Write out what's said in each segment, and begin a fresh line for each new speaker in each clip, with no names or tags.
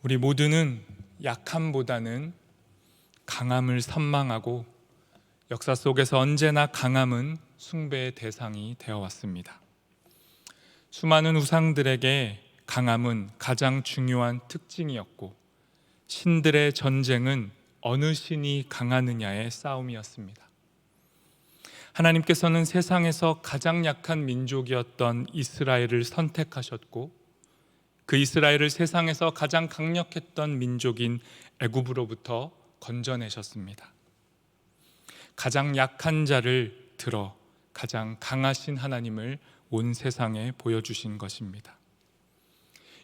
우리 모두는 약함보다는 강함을 선망하고 역사 속에서 언제나 강함은 숭배의 대상이 되어 왔습니다. 수많은 우상들에게 강함은 가장 중요한 특징이었고, 신들의 전쟁은 어느 신이 강하느냐의 싸움이었습니다. 하나님께서는 세상에서 가장 약한 민족이었던 이스라엘을 선택하셨고, 그 이스라엘을 세상에서 가장 강력했던 민족인 애굽으로부터 건져내셨습니다. 가장 약한 자를 들어 가장 강하신 하나님을 온 세상에 보여주신 것입니다.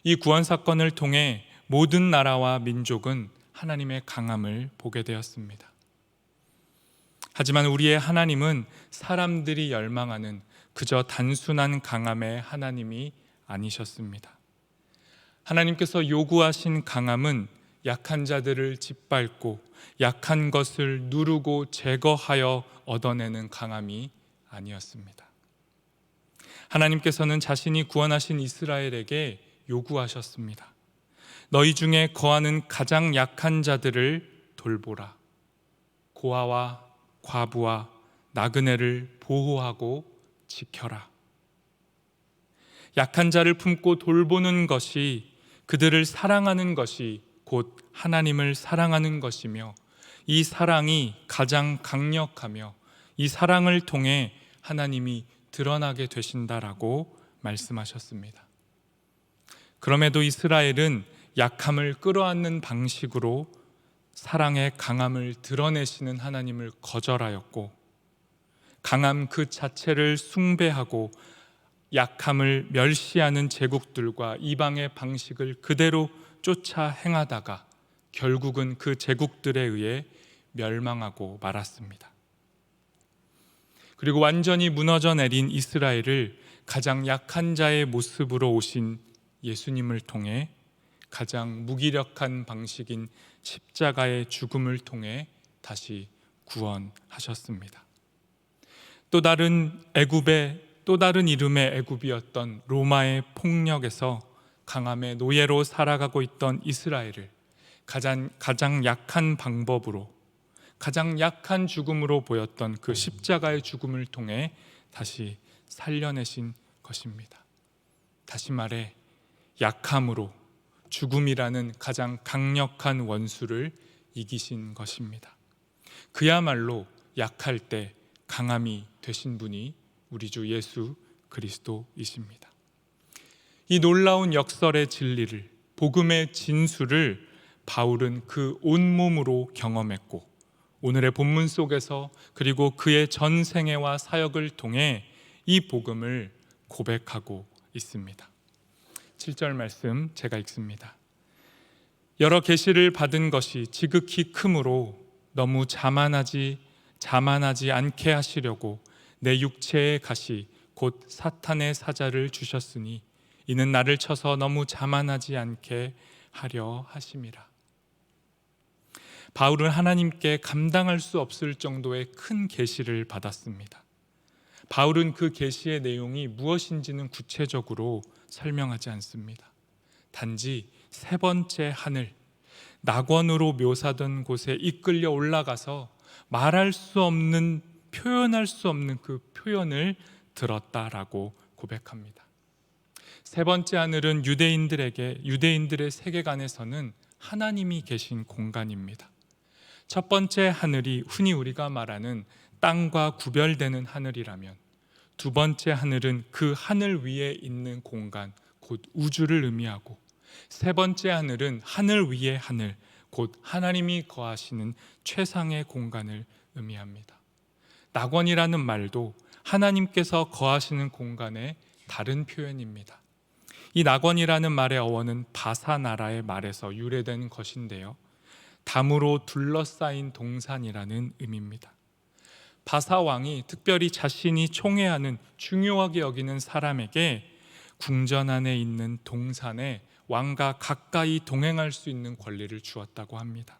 이 구원 사건을 통해 모든 나라와 민족은 하나님의 강함을 보게 되었습니다. 하지만 우리의 하나님은 사람들이 열망하는 그저 단순한 강함의 하나님이 아니셨습니다. 하나님께서 요구하신 강함은 약한 자들을 짓밟고 약한 것을 누르고 제거하여 얻어내는 강함이 아니었습니다. 하나님께서는 자신이 구원하신 이스라엘에게 요구하셨습니다. 너희 중에 거하는 가장 약한 자들을 돌보라. 고아와 과부와 나그네를 보호하고 지켜라. 약한 자를 품고 돌보는 것이, 그들을 사랑하는 것이 곧 하나님을 사랑하는 것이며, 이 사랑이 가장 강력하며 이 사랑을 통해 하나님이 드러나게 되신다라고 말씀하셨습니다. 그럼에도 이스라엘은 약함을 끌어안는 방식으로 사랑의 강함을 드러내시는 하나님을 거절하였고, 강함 그 자체를 숭배하고 약함을 멸시하는 제국들과 이방의 방식을 그대로 쫓아 행하다가 결국은 그 제국들에 의해 멸망하고 말았습니다. 그리고 완전히 무너져 내린 이스라엘을 가장 약한 자의 모습으로 오신 예수님을 통해 가장 무기력한 방식인 십자가의 죽음을 통해 다시 구원하셨습니다. 또 다른 이름의 애굽이었던 로마의 폭력에서 강함의 노예로 살아가고 있던 이스라엘을 가장 약한 방법으로, 가장 약한 죽음으로 보였던 그 십자가의 죽음을 통해 다시 살려내신 것입니다. 다시 말해 약함으로 죽음이라는 가장 강력한 원수를 이기신 것입니다. 그야말로 약할 때 강함이 되신 분이 우리 주 예수 그리스도이십니다. 이 놀라운 역설의 진리를, 복음의 진수를 바울은 그 온몸으로 경험했고, 오늘의 본문 속에서 그리고 그의 전생애와 사역을 통해 이 복음을 고백하고 있습니다. 7절 말씀 제가 읽습니다. 여러 계시를 받은 것이 지극히 크므로 너무 자만하지 않게 하시려고 내 육체의 가시 곧 사탄의 사자를 주셨으니 이는 나를 쳐서 너무 자만하지 않게 하려 하심이라. 바울은 하나님께 감당할 수 없을 정도의 큰 계시를 받았습니다. 바울은 그 계시의 내용이 무엇인지는 구체적으로 설명하지 않습니다. 단지 세 번째 하늘, 낙원으로 묘사된 곳에 이끌려 올라가서 말할 수 없는, 표현할 수 없는 그 표현을 들었다라고 고백합니다. 세 번째 하늘은 유대인들의 세계관에서는 하나님이 계신 공간입니다. 첫 번째 하늘이 흔히 우리가 말하는 땅과 구별되는 하늘이라면, 두 번째 하늘은 그 하늘 위에 있는 공간, 곧 우주를 의미하고, 세 번째 하늘은 하늘 위의 하늘, 곧 하나님이 거하시는 최상의 공간을 의미합니다. 낙원이라는 말도 하나님께서 거하시는 공간의 다른 표현입니다. 이 낙원이라는 말의 어원은 바사 나라의 말에서 유래된 것인데요, 담으로 둘러싸인 동산이라는 의미입니다. 바사 왕이 특별히 자신이 총애하는, 중요하게 여기는 사람에게 궁전 안에 있는 동산에 왕과 가까이 동행할 수 있는 권리를 주었다고 합니다.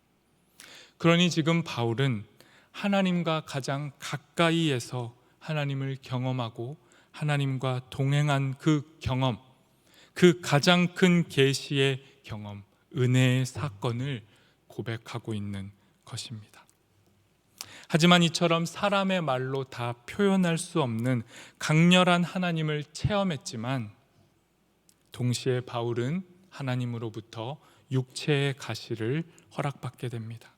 그러니 지금 바울은 하나님과 가장 가까이에서 하나님을 경험하고 하나님과 동행한 그 경험, 그 가장 큰 계시의 경험, 은혜의 사건을 고백하고 있는 것입니다. 하지만 이처럼 사람의 말로 다 표현할 수 없는 강렬한 하나님을 체험했지만 동시에 바울은 하나님으로부터 육체의 가시를 허락받게 됩니다.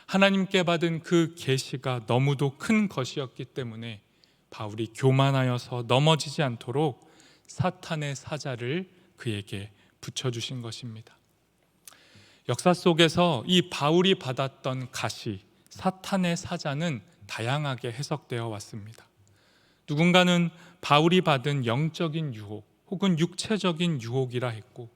하나님께 받은 그 계시가 너무도 큰 것이었기 때문에 바울이 교만하여서 넘어지지 않도록 사탄의 사자를 그에게 붙여주신 것입니다. 역사 속에서 이 바울이 받았던 가시, 사탄의 사자는 다양하게 해석되어 왔습니다. 누군가는 바울이 받은 영적인 유혹 혹은 육체적인 유혹이라 했고,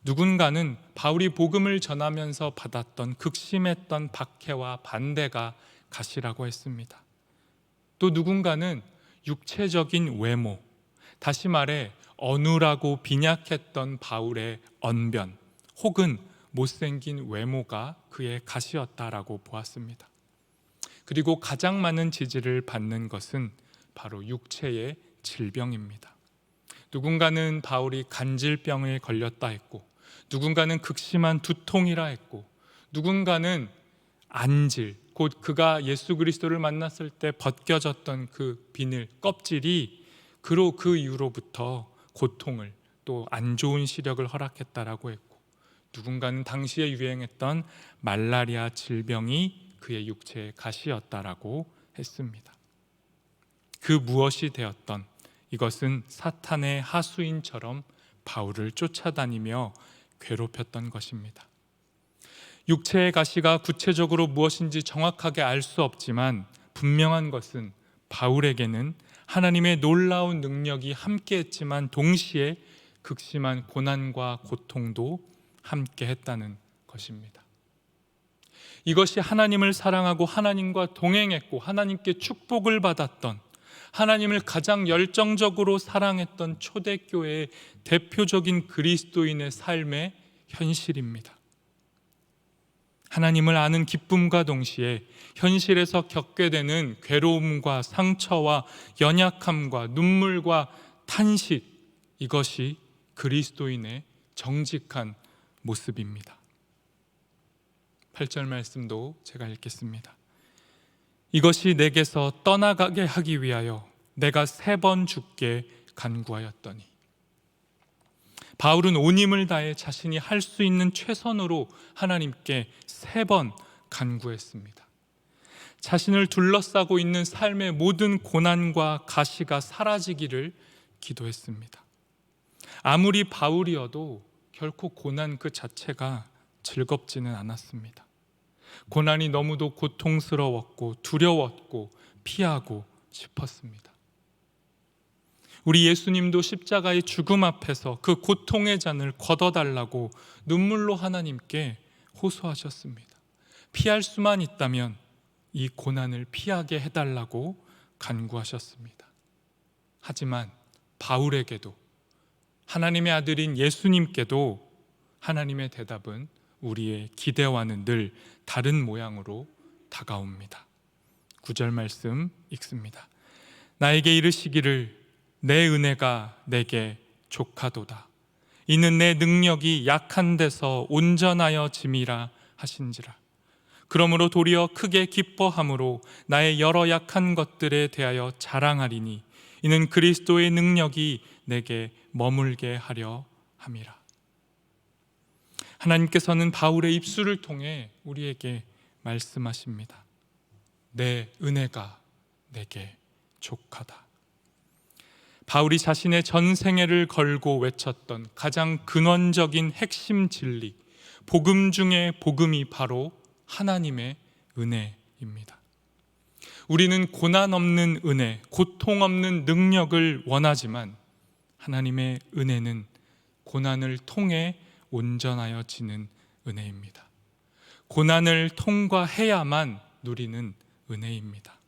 누군가는 바울이 복음을 전하면서 받았던 극심했던 박해와 반대가 가시라고 했습니다. 또 누군가는 육체적인 외모, 다시 말해 어눌하고 빈약했던 바울의 언변 혹은 못생긴 외모가 그의 가시였다라고 보았습니다. 그리고 가장 많은 지지를 받는 것은 바로 육체의 질병입니다. 누군가는 바울이 간질병에 걸렸다 했고, 누군가는 극심한 두통이라 했고, 누군가는 안질, 곧 그가 예수 그리스도를 만났을 때 벗겨졌던 그 비늘, 껍질이 그 이후로부터 고통을 또 안 좋은 시력을 허락했다라고 했고, 누군가는 당시에 유행했던 말라리아 질병이 그의 육체의 가시였다라고 했습니다. 그 무엇이 되었던 이것은 사탄의 하수인처럼 바울을 쫓아다니며 괴롭혔던 것입니다. 육체의 가시가 구체적으로 무엇인지 정확하게 알 수 없지만 분명한 것은 바울에게는 하나님의 놀라운 능력이 함께했지만 동시에 극심한 고난과 고통도 함께했다는 것입니다. 이것이 하나님을 사랑하고 하나님과 동행했고 하나님께 축복을 받았던, 하나님을 가장 열정적으로 사랑했던 초대교회의 대표적인 그리스도인의 삶의 현실입니다. 하나님을 아는 기쁨과 동시에 현실에서 겪게 되는 괴로움과 상처와 연약함과 눈물과 탄식, 이것이 그리스도인의 정직한 모습입니다. 8절 말씀도 제가 읽겠습니다. 이것이 내게서 떠나가게 하기 위하여 내가 3번 주께 간구하였더니. 바울은 온 힘을 다해 자신이 할 수 있는 최선으로 하나님께 3번 간구했습니다. 자신을 둘러싸고 있는 삶의 모든 고난과 가시가 사라지기를 기도했습니다. 아무리 바울이어도 결코 고난 그 자체가 즐겁지는 않았습니다. 고난이 너무도 고통스러웠고 두려웠고 피하고 싶었습니다. 우리 예수님도 십자가의 죽음 앞에서 그 고통의 잔을 걷어달라고 눈물로 하나님께 호소하셨습니다. 피할 수만 있다면 이 고난을 피하게 해달라고 간구하셨습니다. 하지만 바울에게도, 하나님의 아들인 예수님께도 하나님의 대답은 우리의 기대와는 늘 다른 모양으로 다가옵니다. 9절 말씀 읽습니다. 나에게 이르시기를 내 은혜가 내게 족하도다. 이는 내 능력이 약한 데서 온전하여 짐이라 하신지라. 그러므로 도리어 크게 기뻐함으로 나의 여러 약한 것들에 대하여 자랑하리니 이는 그리스도의 능력이 내게 머물게 하려 함이라. 하나님께서는 바울의 입술을 통해 우리에게 말씀하십니다. 내 은혜가 내게 족하다. 바울이 자신의 전 생애를 걸고 외쳤던 가장 근원적인 핵심 진리, 복음 중에 복음이 바로 하나님의 은혜입니다. 우리는 고난 없는 은혜, 고통 없는 능력을 원하지만 하나님의 은혜는 고난을 통해 온전하여 지는 은혜입니다. 고난을 통과해야만 누리는 은혜입니다.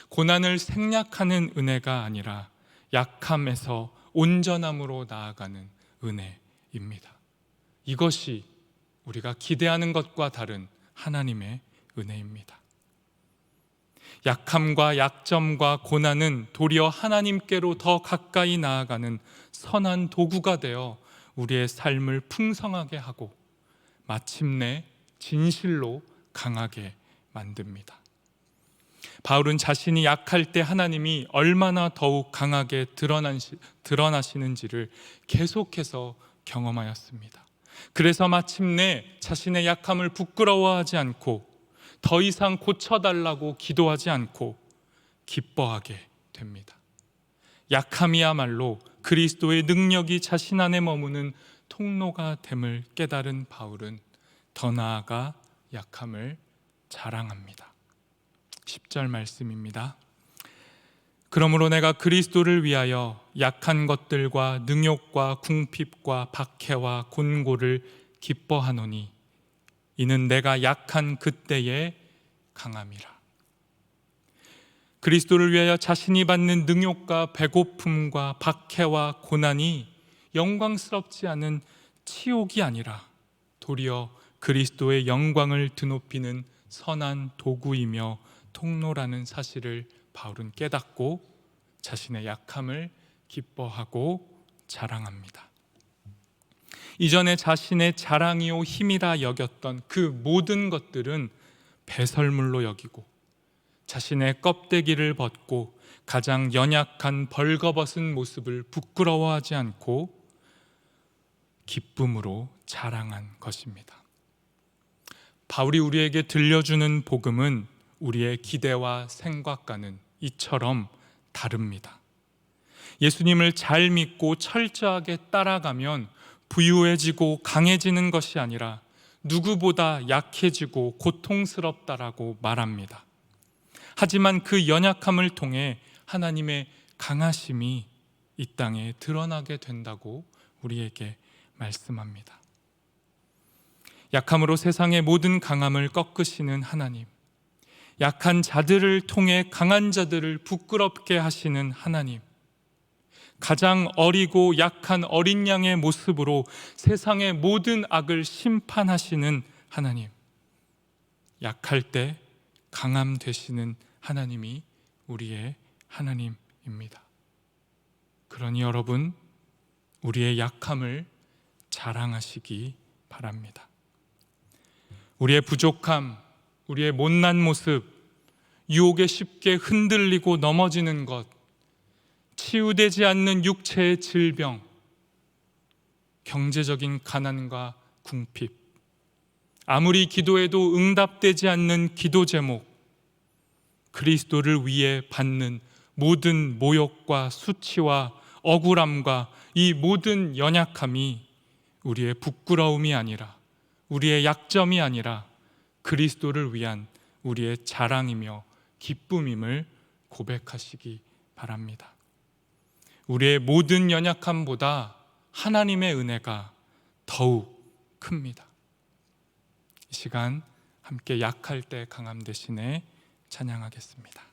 고난을 생략하는 은혜가 아니라 약함에서 온전함으로 나아가는 은혜입니다. 이것이 우리가 기대하는 것과 다른 하나님의 은혜입니다. 약함과 약점과 고난은 도리어 하나님께로 더 가까이 나아가는 선한 도구가 되어 우리의 삶을 풍성하게 하고 마침내 진실로 강하게 만듭니다. 바울은 자신이 약할 때 하나님이 얼마나 더욱 강하게 드러나시는지를 계속해서 경험하였습니다. 그래서 마침내 자신의 약함을 부끄러워하지 않고 더 이상 고쳐달라고 기도하지 않고 기뻐하게 됩니다. 약함이야말로 그리스도의 능력이 자신 안에 머무는 통로가 됨을 깨달은 바울은 더 나아가 약함을 자랑합니다. 10절 말씀입니다. 그러므로 내가 그리스도를 위하여 약한 것들과 능욕과 궁핍과 박해와 곤고를 기뻐하노니 이는 내가 약한 그때에 강함이라. 그리스도를 위하여 자신이 받는 능욕과 배고픔과 박해와 고난이 영광스럽지 않은 치욕이 아니라 도리어 그리스도의 영광을 드높이는 선한 도구이며 통로라는 사실을 바울은 깨닫고 자신의 약함을 기뻐하고 자랑합니다. 이전에 자신의 자랑이요 힘이라 여겼던 그 모든 것들은 배설물로 여기고 자신의 껍데기를 벗고 가장 연약한 벌거벗은 모습을 부끄러워하지 않고 기쁨으로 자랑한 것입니다. 바울이 우리에게 들려주는 복음은 우리의 기대와 생각과는 이처럼 다릅니다. 예수님을 잘 믿고 철저하게 따라가면 부유해지고 강해지는 것이 아니라 누구보다 약해지고 고통스럽다라고 말합니다. 하지만 그 연약함을 통해 하나님의 강하심이 이 땅에 드러나게 된다고 우리에게 말씀합니다. 약함으로 세상의 모든 강함을 꺾으시는 하나님, 약한 자들을 통해 강한 자들을 부끄럽게 하시는 하나님, 가장 어리고 약한 어린 양의 모습으로 세상의 모든 악을 심판하시는 하나님, 약할 때 강함 되시는 하나님이 우리의 하나님입니다. 그러니 여러분, 우리의 약함을 자랑하시기 바랍니다. 우리의 부족함, 우리의 못난 모습, 유혹에 쉽게 흔들리고 넘어지는 것, 치유되지 않는 육체의 질병, 경제적인 가난과 궁핍, 아무리 기도해도 응답되지 않는 기도 제목, 그리스도를 위해 받는 모든 모욕과 수치와 억울함과 이 모든 연약함이 우리의 부끄러움이 아니라, 우리의 약점이 아니라 그리스도를 위한 우리의 자랑이며 기쁨임을 고백하시기 바랍니다. 우리의 모든 연약함보다 하나님의 은혜가 더욱 큽니다. 이 시간 함께 약할 때 강함 대신에 찬양하겠습니다.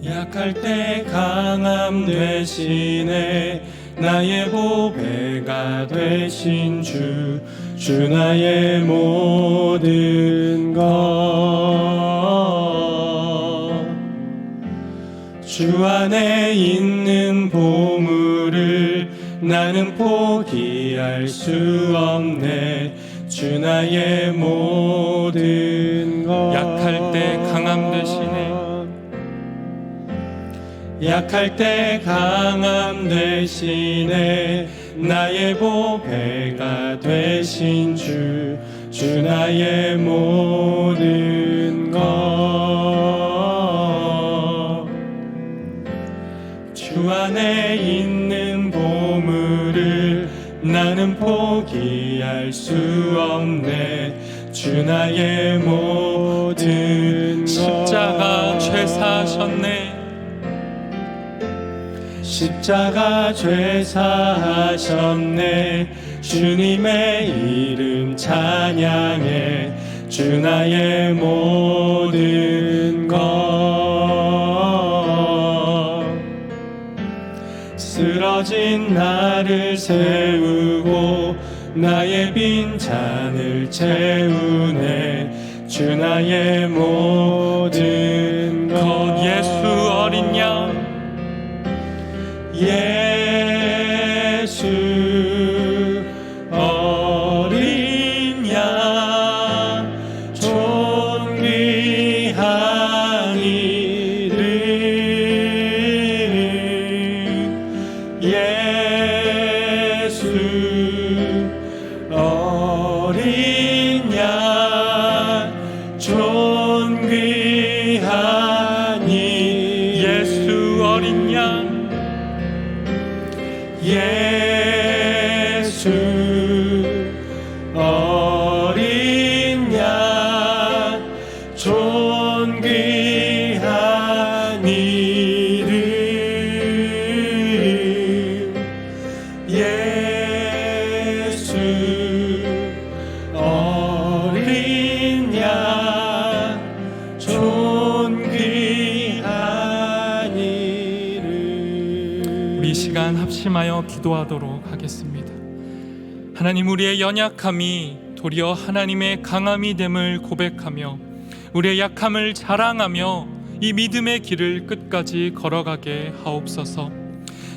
약할 때 강함 되시네 나의 보배가 되신 주 나의 모든 것 주 안에 있는 보물을 나는 포기할 수 없네 주 나의 모든 것
약할 때 강함 되시네
약할 때 강함 대신에 나의 보배가 되신 주 나의 모든 것 주 안에 있는 보물을 나는 포기할 수 없네 주 나의 모든
십자가 죄 사하셨네
십자가 죄 사하셨네 주님의 이름 찬양해 주 나의 모든 것 쓰러져 쓰러진 나를 세우고 나의 빈 잔을 채우네. 주 나의 모든 것.
예수 어린 양,
예수 어린 양, 존귀한 이름. 예수 어린 양, 존귀한 이름.
예수 어린 양,
예수 어린 양, 존귀한 이름. 예수 어린 양, 존귀한 이름.
우리 이 시간 합심하여 기도하도록 하겠습니다. 하나님, 우리의 연약함이 도리어 하나님의 강함이 됨을 고백하며 우리의 약함을 자랑하며 이 믿음의 길을 끝까지 걸어가게 하옵소서.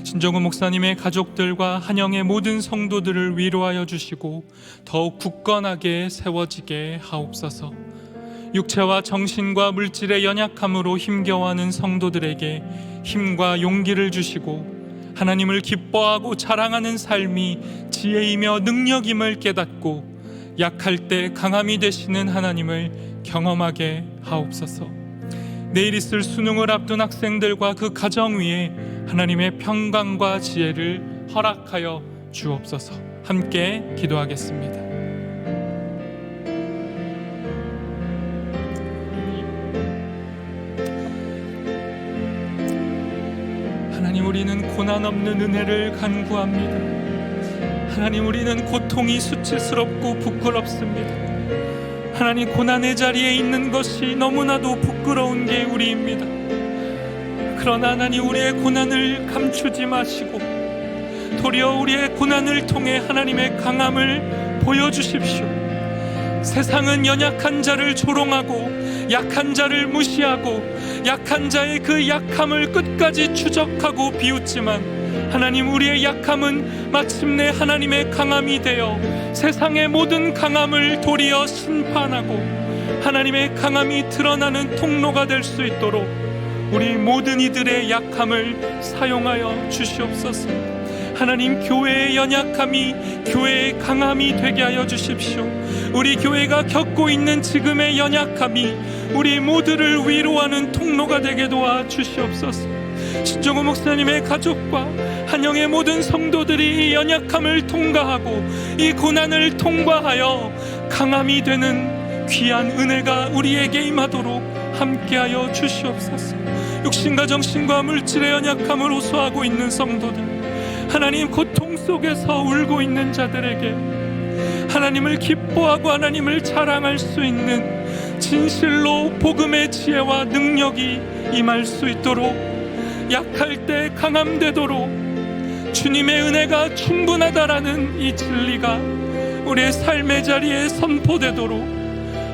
신정우 목사님의 가족들과 한영의 모든 성도들을 위로하여 주시고 더욱 굳건하게 세워지게 하옵소서. 육체와 정신과 물질의 연약함으로 힘겨워하는 성도들에게 힘과 용기를 주시고 하나님을 기뻐하고 자랑하는 삶이 지혜이며 능력임을 깨닫고 약할 때 강함이 되시는 하나님을 경험하게 하옵소서. 내일 있을 수능을 앞둔 학생들과 그 가정 위에 하나님의 평강과 지혜를 허락하여 주옵소서. 함께 기도하겠습니다. 하나님, 우리는 고난 없는 은혜를 간구합니다. 하나님, 우리는 고통이 수치스럽고 부끄럽습니다. 하나님, 고난의 자리에 있는 것이 너무나도 부끄러운 게 우리입니다. 그러나 하나님, 우리의 고난을 감추지 마시고 도리어 우리의 고난을 통해 하나님의 강함을 보여주십시오. 세상은 연약한 자를 조롱하고 약한 자를 무시하고 약한 자의 그 약함을 끝까지 추적하고 비웃지만 하나님, 우리의 약함은 마침내 하나님의 강함이 되어 세상의 모든 강함을 도리어 심판하고 하나님의 강함이 드러나는 통로가 될 수 있도록 우리 모든 이들의 약함을 사용하여 주시옵소서. 하나님, 교회의 연약함이 교회의 강함이 되게 하여 주십시오. 우리 교회가 겪고 있는 지금의 연약함이 우리 모두를 위로하는 통로가 되게 도와 주시옵소서. 신정우 목사님의 가족과 한영의 모든 성도들이 이 연약함을 통과하고 이 고난을 통과하여 강함이 되는 귀한 은혜가 우리에게 임하도록 함께하여 주시옵소서. 육신과 정신과 물질의 연약함을 호소하고 있는 성도들, 하나님, 고통 속에서 울고 있는 자들에게 하나님을 기뻐하고 하나님을 자랑할 수 있는 진실로 복음의 지혜와 능력이 임할 수 있도록, 약할 때 강함 되도록 주님의 은혜가 충분하다라는 이 진리가 우리의 삶의 자리에 선포되도록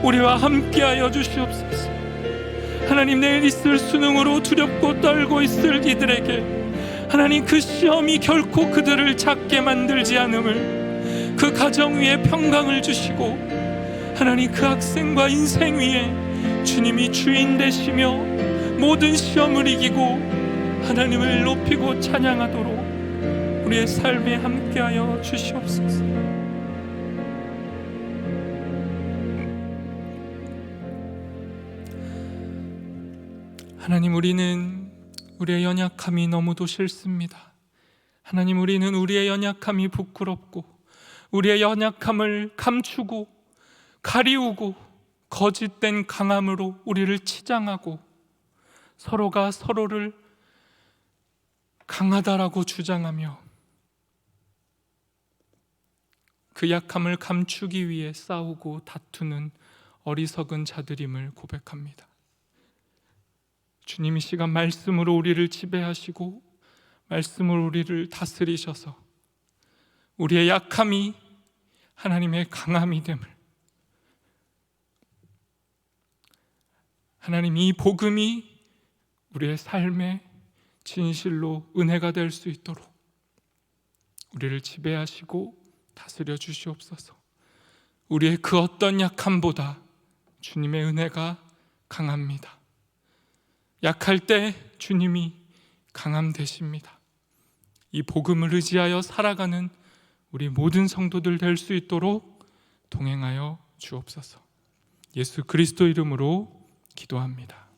우리와 함께하여 주시옵소서. 하나님, 내일 있을 수능으로 두렵고 떨고 있을 이들에게 하나님, 그 시험이 결코 그들을 작게 만들지 않음을, 그 가정 위에 평강을 주시고 하나님, 그 학생과 인생 위에 주님이 주인 되시며 모든 시험을 이기고 하나님을 높이고 찬양하도록 우리의 삶에 함께하여 주시옵소서. 하나님, 우리는 우리의 연약함이 너무도 싫습니다. 하나님, 우리는 우리의 연약함이 부끄럽고 우리의 연약함을 감추고 가리우고 거짓된 강함으로 우리를 치장하고 서로가 서로를 강하다라고 주장하며 그 약함을 감추기 위해 싸우고 다투는 어리석은 자들임을 고백합니다. 주님, 이 시간 말씀으로 우리를 지배하시고 말씀으로 우리를 다스리셔서 우리의 약함이 하나님의 강함이 됨을, 하나님 이 복음이 우리의 삶의 진실로 은혜가 될 수 있도록 우리를 지배하시고 다스려 주시옵소서. 우리의 그 어떤 약함보다 주님의 은혜가 강합니다. 약할 때 주님이 강함 되십니다. 이 복음을 의지하여 살아가는 우리 모든 성도들 될 수 있도록 동행하여 주옵소서. 예수 그리스도 이름으로 기도합니다.